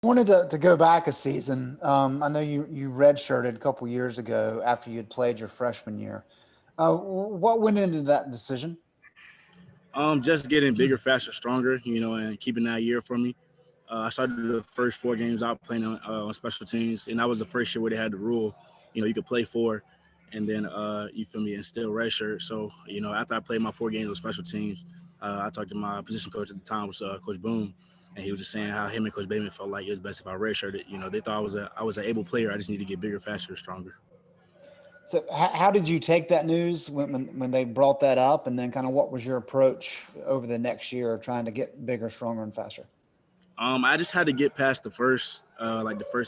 Wanted to go back a season. I know you redshirted a couple years ago after you had played your freshman year. What went into that decision? Just getting bigger, faster, stronger, and keeping that year for me. I started the first 4 games out playing on special teams, and that was the first year where they had the rule, you could play 4, and then you feel me, and still redshirt. So after I played my 4 games on special teams, I talked to my position coach at the time, was Coach Boone, and he was just saying how him and Coach Bateman felt like it was best if I redshirted. They thought I was an able player. I just need to get bigger, faster, stronger. So how did you take that news when they brought that up, and then kind of what was your approach over the next year trying to get bigger, stronger, and faster? I just had to get past the first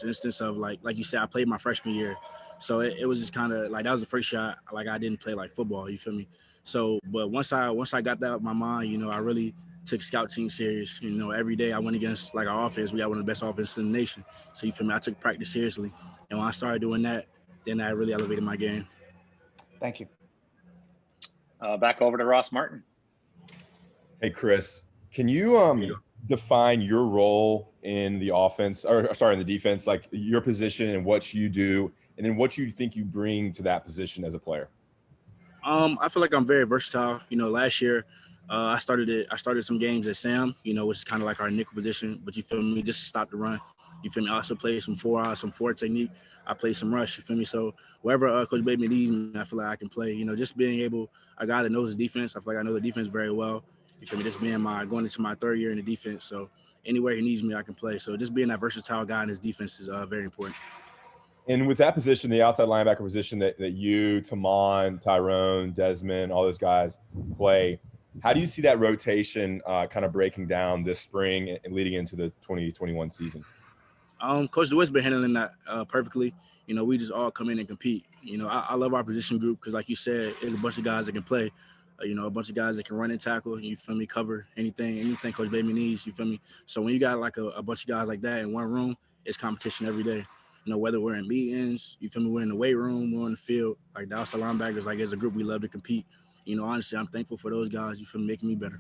instance of like you said, I played my freshman year, so it was just kind of like that was the first year I didn't play like football. You feel me? So, but once I got that out of my mind, I really took scout team serious. Every day I went against like our offense. We got one of the best offenses in the nation. So you feel me? I took practice seriously, and when I started doing that, then I really elevated my game. Thank you. Back over to Ross Martin. Hey, Chris, can you define your role in the offense, or sorry, in the defense, like your position and what you do, and then what you think you bring to that position as a player? I feel like I'm very versatile. Last year, I started some games at Sam, which is kind of like our nickel position. But you feel me, just to stop the run. You feel me? I also play some 4 some 4 technique. I play some rush. You feel me? So wherever Coach Bateman needs me, I feel like I can play. Just being able, a guy that knows the defense. I feel like I know the defense very well. You feel me? Just being going into my 3rd year in the defense. So anywhere he needs me, I can play. So just being that versatile guy in his defense is very important. And with that position, the outside linebacker position that you, Tamon, Tyrone, Desmond, all those guys play, how do you see that rotation kind of breaking down this spring and leading into the 2021 season? Coach DeWitt's been handling that perfectly. We just all come in and compete. I love our position group because, like you said, there's a bunch of guys that can play. A bunch of guys that can run and tackle. You feel me? Cover anything Coach Bateman needs. You feel me? So when you got like a bunch of guys like that in one room, it's competition every day. Whether we're in meetings, you feel me, we're in the weight room, we're on the field, like the outside linebackers, like as a group, we love to compete. Honestly, I'm thankful for those guys, you feel me, making me better.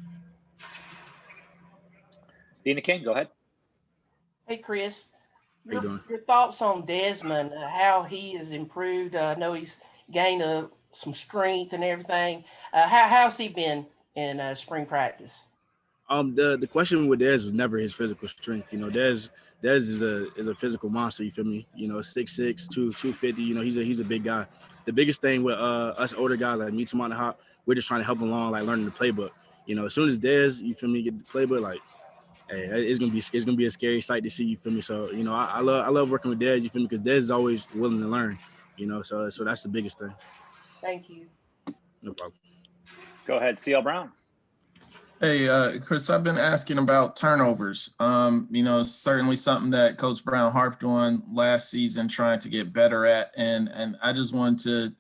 Dina King, go ahead. Hey, Chris. How you doing? Your thoughts on Desmond, how he has improved. I know he's gained some strength and everything. How's he been in spring practice? The question with Dez was never his physical strength. Dez is a physical monster. You feel me? 6'6", 250. He's a big guy. The biggest thing with us older guys like me, Tamon, Hop, we're just trying to help him along, like learning the playbook. As soon as Dez, you feel me, get the playbook, like, hey, it's gonna be a scary sight to see. You feel me? So I love working with Dez. You feel me? Because Dez is always willing to learn. So that's the biggest thing. Thank you. No problem. Go ahead, CL Brown. Hey, Chris, I've been asking about turnovers. It's certainly something that Coach Brown harped on last season, trying to get better at. And I just wanted to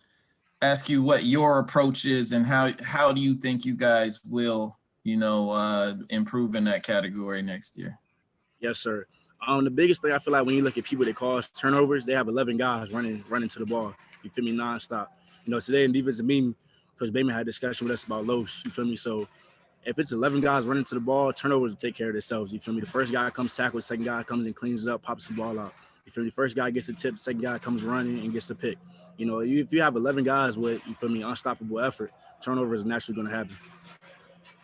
ask you what your approach is and how do you think you guys will, improve in that category next year? Yes, sir. The biggest thing I feel like when you look at people that cause turnovers, they have 11 guys running to the ball. You feel me? Nonstop. Today in defensive meeting, Coach Bateman had a discussion with us about Lowe's. You feel me? So if it's 11 guys running to the ball, turnovers will take care of themselves. You feel me? The first guy comes tackle, the second guy comes and cleans it up, pops the ball out. You feel me? The first guy gets the tip, the second guy comes running and gets the pick. If you have 11 guys with, you feel me, unstoppable effort, turnovers are naturally going to happen.